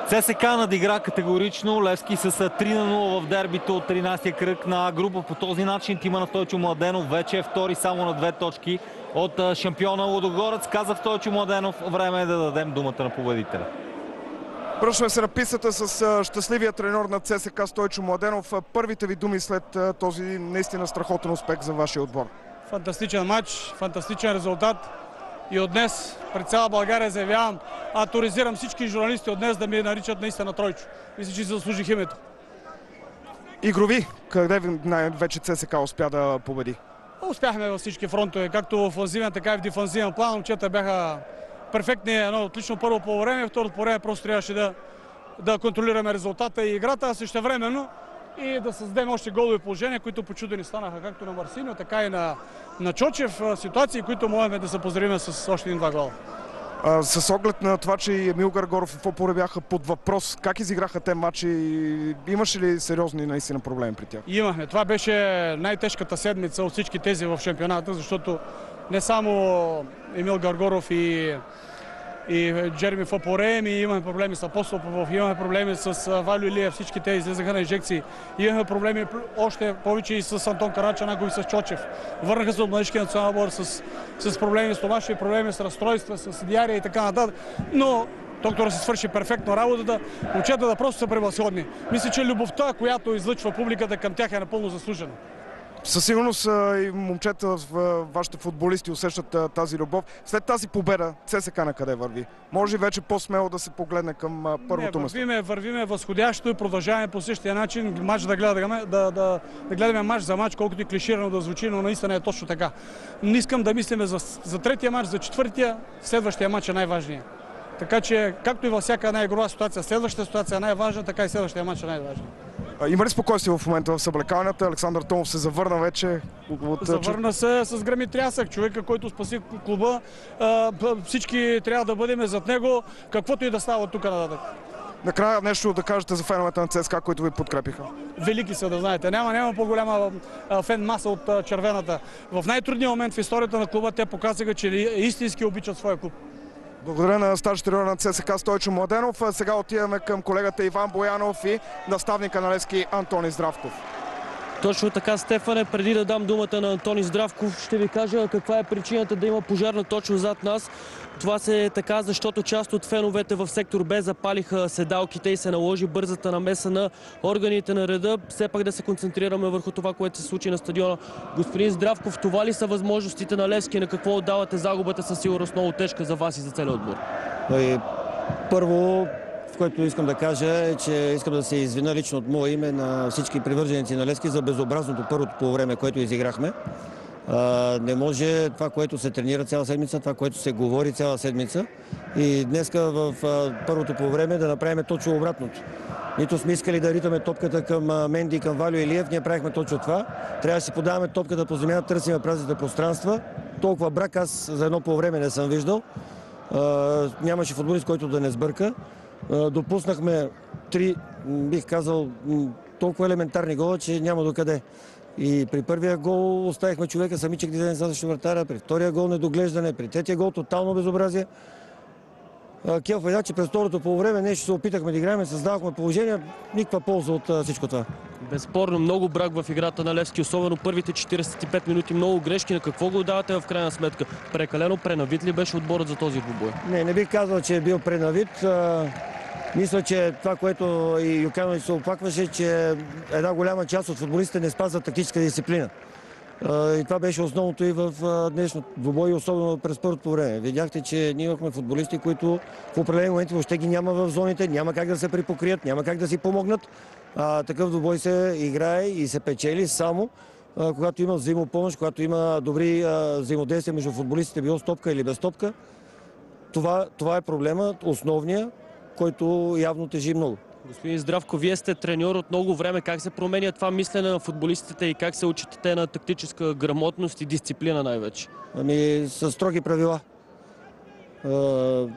ЦСКА надигра категорично Левски с 3-0 в дербито от 13-я кръг на група. По този начин тима на Стойчо Младенов вече е втори само на 2 точки от шампиона Лудогорец. Каза Стойчо Младенов, време е да дадем думата на победителя. Връщаме се на пистата с щастливия треньор на ЦСКА Стойчо Младенов. Първите ви думи след този наистина страхотен успех за вашия отбор. Фантастичен матч, фантастичен резултат. И от днес пред цяла България заявявам, авторизирам всички журналисти от днес да ми наричат наистина Тройчо. Мисля, че заслужих името. Игрови, къде най-вече ЦСКА успя да победи? Успяхме във всички фронтове, както в офанзивен, така и в дефанзивен план. Момчета бяха перфектни, едно отлично първо по време, второто по време просто трябваше да контролираме резултата и играта, а същевременно и да създадем още голови положения, които по-чудени станаха както на Марсиньо, така и на Чочев. Ситуации, които можем да се поздравим с още един-два гола. С оглед на това, че и Емил Гаргоров и Фопоре бяха под въпрос, как изиграха те матчи? Имаше ли сериозни наистина проблеми при тях? Имахме. Това беше най-тежката седмица от всички тези в шампионата, защото не само Емил Гаргоров и Джереми Фопоре, имаме проблеми с Апостол Попов, имаме проблеми с Валю Илиев, всички те излезаха на инжекции. Имаме проблеми още повече и с Антон Карачанаков и с Чочев. Върнаха се от младежкия национален отбор с проблеми с домашни, проблеми с разстройства, с диария и така нататък. Но доктора се свърши перфектно работата, момчета да просто са превъзходни. Мисля, че любовта, която излъчва публиката към тях, е напълно заслужена. Със сигурност и момчета, вашите футболисти усещат тази любов. След тази победа ЦСКА на къде върви? Може ли вече по-смело да се погледне към първото место? Вървиме възходящо и продължаваме по същия начин матч да гледаме матч за матч, колкото и клиширано да звучи, но наистина е точно така. Не искам да мислим за третия матч, за четвъртия, следващия матч е най-важният. Така че, както и във всяка една игрова ситуация, следващата ситуация е най-важна, така и следващия матч е най-важен. Има ли спокойствие в момента в съблекалнята? Александър Томов се завърна вече. Завърна се с гръм и трясък. Човека, който спаси клуба, всички трябва да бъдем зад него, каквото и да става от тук нататък. Накрая нещо да кажете за феновете на ЦСКА, които ви подкрепиха. Велики са, да знаете. Няма по-голяма фен маса от червената. В най-трудния момент в историята на клуба те показаха, че истински обичат своя клуб. Благодаря на старши треньор на ЦСКА Стойчо Младенов. Сега отиваме към колегата Иван Боянов и наставника на Левски Антони Здравков. Точно така, Стефане. Преди да дам думата на Антони Здравков, ще ви кажа каква е причината да има пожарна точно зад нас. Това се е така, защото част от феновете в сектор Б запалиха седалките и се наложи бързата намеса на органите на реда. Все пак да се концентрираме върху това, което се случи на стадиона. Господин Здравков, това ли са възможностите на Левски? На какво отдавате загубата? Със сигурност много тежка за вас и за целия отбор. Първо, което искам да кажа е, че искам да се извина лично от мое име на всички привърженици на Левски за безобразното първото по време, което изиграхме. Не може това, което се тренира цяла седмица, това, което се говори цяла седмица и днеска в първото по време да направим точно обратното. Нито сме искали да ритаме топката към Менди и към Валю Илиев, ние правихме точно това. Трябва да си подаваме топката по земята, търсим празните пространства. Толкова брак аз за едно по време не съм виждал. Нямаше футболист, който да не сбърка. Допуснахме 3, бих казал, толкова елементарни гола, че няма докъде. И при първия гол оставихме човека самичък да излезе срещу вратаря, при втория гол недоглеждане, при третия гол тотално безобразие. Келф е, че през второто полувреме нещо се опитахме да играем, създавахме положение, никаква полза от всичко това. Безспорно много брак в играта на Левски, особено първите 45 минути, много грешки. На какво го давате в крайна сметка? Прекалено пренавит ли беше отборът за този двубой? Не бих казал, че е бил пренавит. Мисля, че това, което и Юканович се оплакваше, че една голяма част от футболистите не спазват тактическа дисциплина. И това беше основното и в днешното двубой, особено през първото време. Видяхте, че ние имахме футболисти, които в определени моменти въобще ги няма в зоните, няма как да се припокрият, няма как да си помогнат. Такъв двубой се играе и се печели само когато има взаимопомощ, когато има добри взаимодействия между футболистите, било с топка или без топка. Това е проблема, основния, който явно тежи много. Господин Здравко, вие сте треньор от много време. Как се променя това мислене на футболистите и как се учите те на тактическа грамотност и дисциплина най-вече? С строги правила.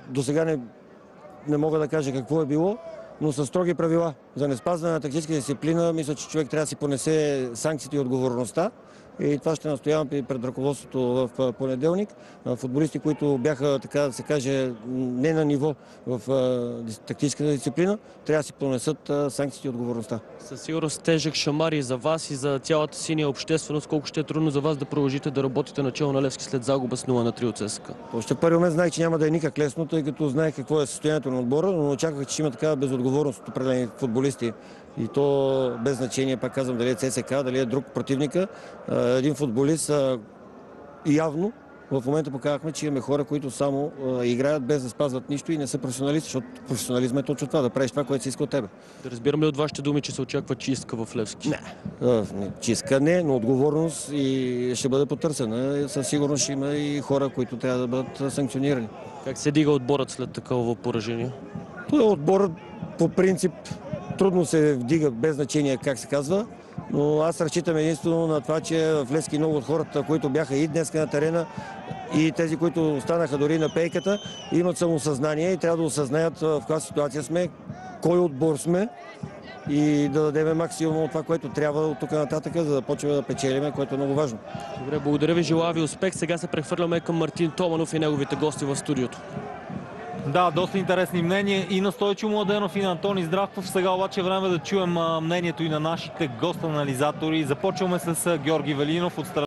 До сега не мога да кажа какво е било, но с строги правила. За неспазване на тактическа дисциплина, мисля, че човек трябва да си понесе санкциите и отговорността. И това ще настоявам пред ръководството в понеделник. Футболисти, които бяха, така да се каже, не на ниво в тактическата дисциплина, трябва да си понесат санкциите и отговорността. Със сигурност тежък шамар и за вас, и за цялата синя общественост. Колко ще е трудно за вас да продължите да работите начало на Левски след загуба с 0-3 от ЦСКА? Още първи момент знаех, че няма да е никак лесно, тъй като знаех какво е състоянието на отбора, но очаквах, че има такава безотговорност от определени футболисти. И то без значение, пак казвам, дали е ЦСКА, дали е друг противника. Един футболист явно в момента показахме, че имаме хора, които само играят без да спазват нищо и не са професионалисти, защото професионализм е точно това, да правиш това, което се иска от тебе. Да разбирам ли от вашите думи, че се очаква чистка в Левски? Не, чистка не, но отговорност и ще бъде потърсена. Със сигурност ще има и хора, които трябва да бъдат санкционирани. Как се дига отборът след такова поражение? Отборът по принцип трудно се вдига, без значение как се казва, но аз разчитам единствено на това, че в Левски много от хората, които бяха и днес на терена, и тези, които останаха дори на пейката, имат самосъзнание и трябва да осъзнаят в каква ситуация сме, кой отбор сме и да дадем максимум от това, което трябва от тук нататък, за да почваме да печелиме, което е много важно. Добре, благодаря ви, желая ви успех. Сега се прехвърляме към Мартин Томанов и неговите гости в студиото. Да, доста интересни мнения и на Стойчо Младенов, и на Антони Здравков. Сега обаче е време да чуем мнението и на нашите гост-анализатори. Започваме с Георги Велинов от страна